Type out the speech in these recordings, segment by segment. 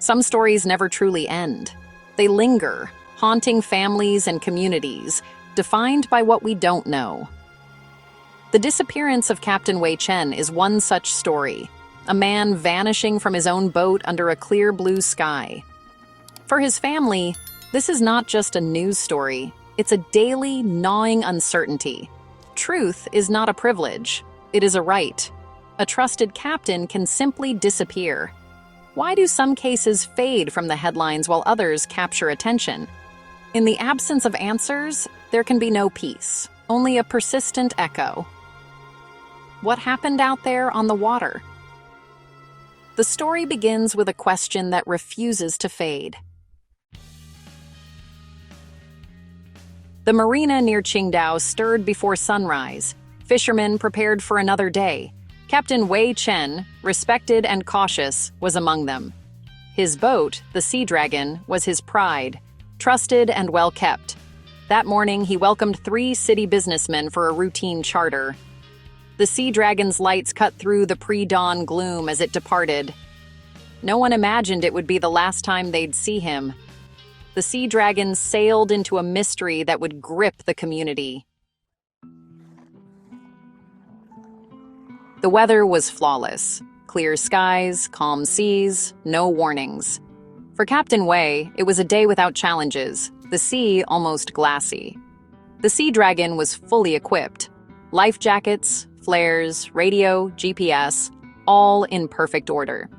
Some stories never truly end. They linger, haunting families and communities, defined by what we don't know. The disappearance of Captain Wei Chen is one such story, a man vanishing from his own boat under a clear blue sky. For his family, this is not just a news story, it's a daily, gnawing uncertainty. Truth is not a privilege, it is a right. A trusted captain can simply disappear. Why do some cases fade from the headlines while others capture attention? In the absence of answers, there can be no peace, only a persistent echo. What happened out there on the water? The story begins with a question that refuses to fade. The marina near Qingdao stirred before sunrise. Fishermen prepared for another day. Captain Wei Chen, respected and cautious, was among them. His boat, the Sea Dragon, was his pride, trusted and well kept. That morning, he welcomed 3 city businessmen for a routine charter. The Sea Dragon's lights cut through the pre-dawn gloom as it departed. No one imagined it would be the last time they'd see him. The Sea Dragon sailed into a mystery that would grip the community. The weather was flawless. Clear skies, calm seas, no warnings. For Captain Wei, it was a day without challenges, the sea almost glassy. The Sea Dragon was fully equipped. Life jackets, flares, radio, GPS, all in perfect order.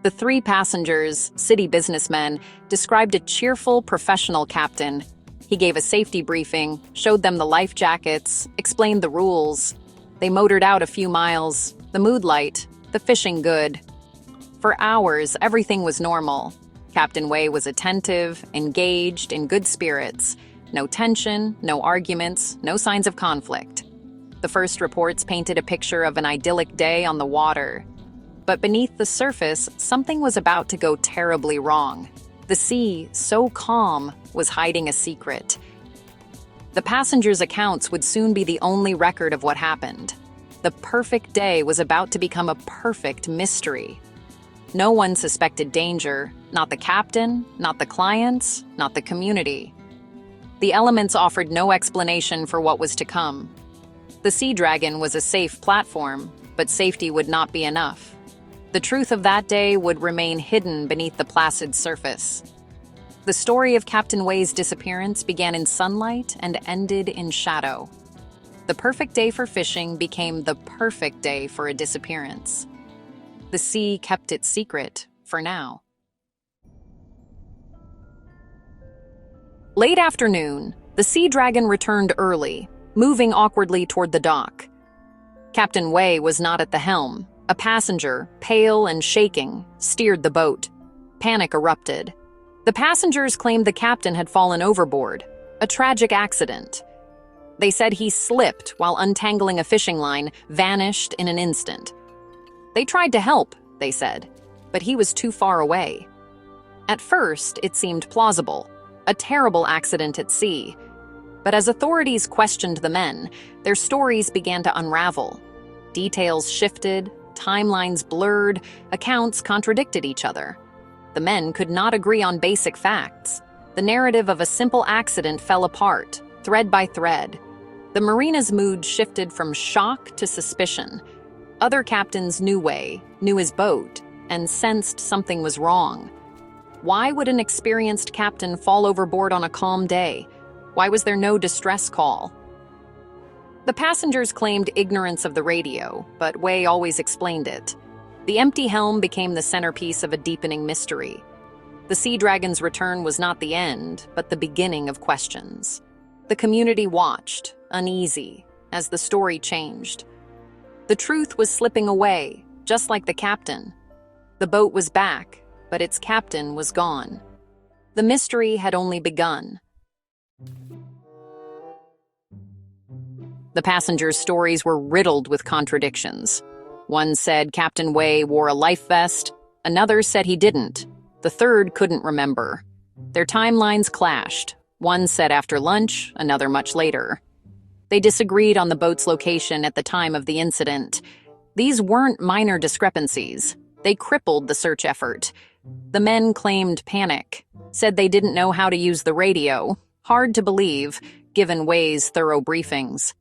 The 3 passengers, city businessmen, described a cheerful, professional captain. He gave a safety briefing, showed them the life jackets, explained the rules. They motored out a few miles, the mood light, the fishing good. For hours, everything was normal. Captain Wei was attentive, engaged, in good spirits. No tension, no arguments, no signs of conflict. The first reports painted a picture of an idyllic day on the water. But beneath the surface, something was about to go terribly wrong. The sea, so calm, was hiding a secret. The passengers' accounts would soon be the only record of what happened. The perfect day was about to become a perfect mystery. No one suspected danger, not the captain, not the clients, not the community. The elements offered no explanation for what was to come. The Sea Dragon was a safe platform, but safety would not be enough. The truth of that day would remain hidden beneath the placid surface. The story of Captain Wei's disappearance began in sunlight and ended in shadow. The perfect day for fishing became the perfect day for a disappearance. The sea kept its secret, for now. Late afternoon, the Sea Dragon returned early, moving awkwardly toward the dock. Captain Wei was not at the helm. A passenger, pale and shaking, steered the boat. Panic erupted. The passengers claimed the captain had fallen overboard, a tragic accident. They said he slipped while untangling a fishing line, vanished in an instant. They tried to help, they said, but he was too far away. At first, it seemed plausible, a terrible accident at sea. But as authorities questioned the men, their stories began to unravel. Details shifted, timelines blurred, accounts contradicted each other. The men could not agree on basic facts. The narrative of a simple accident fell apart, thread by thread. The marina's mood shifted from shock to suspicion. Other captains knew Wei, knew his boat, and sensed something was wrong. Why would an experienced captain fall overboard on a calm day? Why was there no distress call? The passengers claimed ignorance of the radio, but Wei always explained it. The empty helm became the centerpiece of a deepening mystery. The Sea Dragon's return was not the end, but the beginning of questions. The community watched, uneasy, as the story changed. The truth was slipping away, just like the captain. The boat was back, but its captain was gone. The mystery had only begun. The passengers' stories were riddled with contradictions. One said Captain Wei wore a life vest, another said he didn't, the third couldn't remember. Their timelines clashed. One said after lunch, another much later. They disagreed on the boat's location at the time of the incident. These weren't minor discrepancies. They crippled the search effort. The men claimed panic, said they didn't know how to use the radio. Hard to believe, given Way's thorough briefings.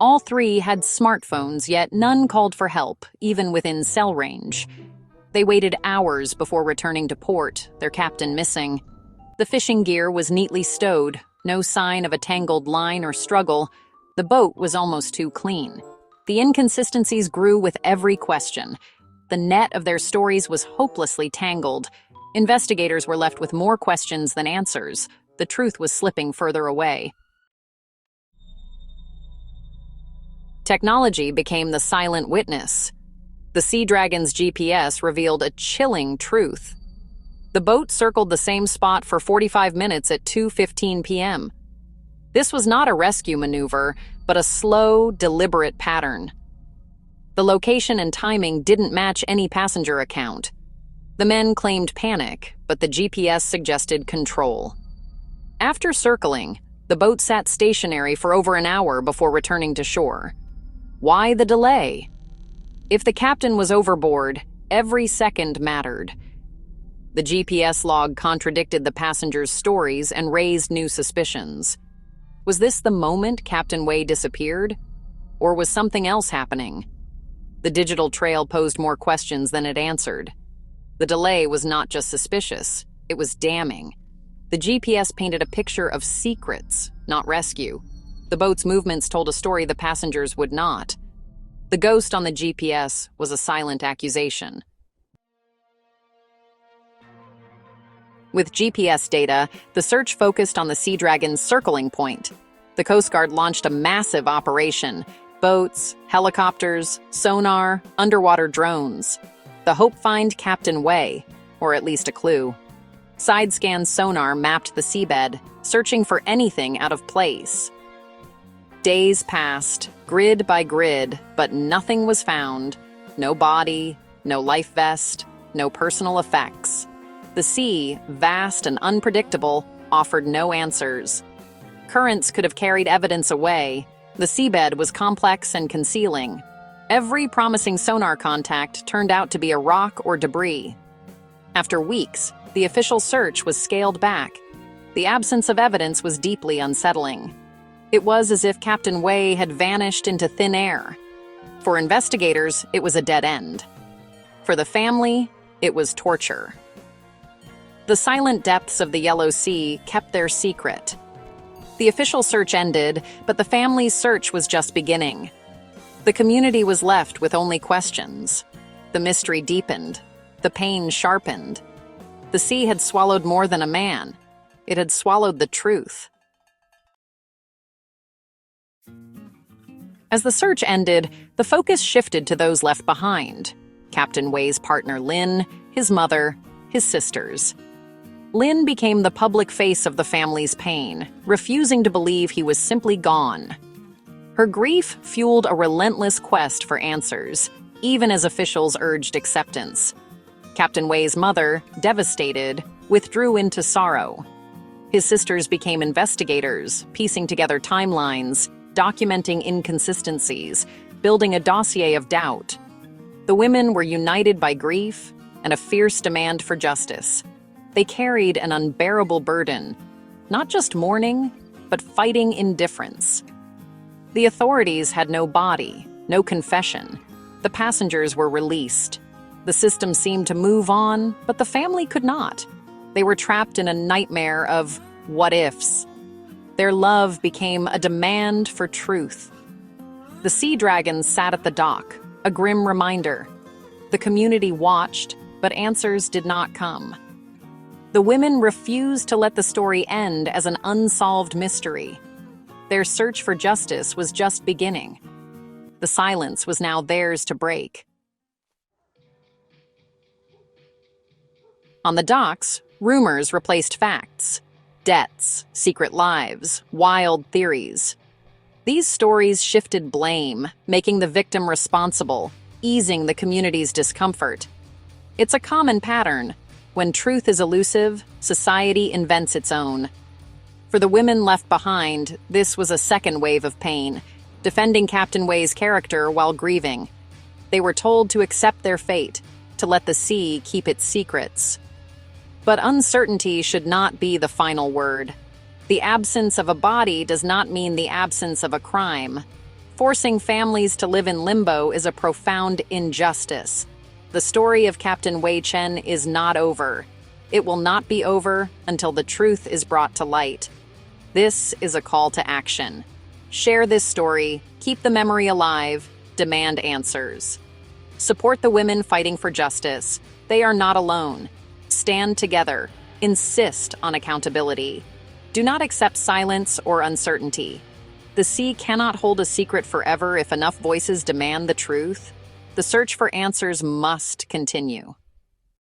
All three had smartphones, yet none called for help, even within cell range. They waited hours before returning to port, their captain missing. The fishing gear was neatly stowed, no sign of a tangled line or struggle. The boat was almost too clean. The inconsistencies grew with every question. The net of their stories was hopelessly tangled. Investigators were left with more questions than answers. The truth was slipping further away. Technology became the silent witness. The Sea Dragon's GPS revealed a chilling truth. The boat circled the same spot for 45 minutes at 2:15 p.m. This was not a rescue maneuver, but a slow, deliberate pattern. The location and timing didn't match any passenger account. The men claimed panic, but the GPS suggested control. After circling, the boat sat stationary for over an hour before returning to shore. Why the delay? If the captain was overboard, every second mattered. The GPS log contradicted the passengers' stories and raised new suspicions. Was this the moment Captain Way disappeared? Or was something else happening? The digital trail posed more questions than it answered. The delay was not just suspicious, it was damning. The GPS painted a picture of secrets, not rescue. The boat's movements told a story the passengers would not. The ghost on the GPS was a silent accusation. With GPS data, the search focused on the Sea Dragon's circling point. The Coast Guard launched a massive operation: boats, helicopters, sonar, underwater drones. The hope find Captain Way, or at least a clue. Side-scan sonar mapped the seabed, searching for anything out of place. Days passed, grid by grid, but nothing was found. No body, no life vest, no personal effects. The sea, vast and unpredictable, offered no answers. Currents could have carried evidence away. The seabed was complex and concealing. Every promising sonar contact turned out to be a rock or debris. After weeks, the official search was scaled back. The absence of evidence was deeply unsettling. It was as if Captain Way had vanished into thin air. For investigators, it was a dead end. For the family, it was torture. The silent depths of the Yellow Sea kept their secret. The official search ended, but the family's search was just beginning. The community was left with only questions. The mystery deepened. The pain sharpened. The sea had swallowed more than a man. It had swallowed the truth. As the search ended, the focus shifted to those left behind. Captain Way's partner Lynn, his mother, his sisters. Lynn became the public face of the family's pain, refusing to believe he was simply gone. Her grief fueled a relentless quest for answers, even as officials urged acceptance. Captain Way's mother, devastated, withdrew into sorrow. His sisters became investigators, piecing together timelines, documenting inconsistencies, building a dossier of doubt. The women were united by grief and a fierce demand for justice. They carried an unbearable burden, not just mourning, but fighting indifference. The authorities had no body, no confession. The passengers were released. The system seemed to move on, but the family could not. They were trapped in a nightmare of what-ifs. Their love became a demand for truth. The Sea Dragon sat at the dock, a grim reminder. The community watched, but answers did not come. The women refused to let the story end as an unsolved mystery. Their search for justice was just beginning. The silence was now theirs to break. On the docks, rumors replaced facts. Deaths, secret lives, wild theories. These stories shifted blame, making the victim responsible, easing the community's discomfort. It's a common pattern. When truth is elusive, society invents its own. For the women left behind, this was a second wave of pain, defending Captain Way's character while grieving. They were told to accept their fate, to let the sea keep its secrets. But uncertainty should not be the final word. The absence of a body does not mean the absence of a crime. Forcing families to live in limbo is a profound injustice. The story of Captain Wei Chen is not over. It will not be over until the truth is brought to light. This is a call to action. Share this story, keep the memory alive, demand answers. Support the women fighting for justice. They are not alone. Stand together. Insist on accountability. Do not accept silence or uncertainty. The sea cannot hold a secret forever if enough voices demand the truth. The search for answers must continue.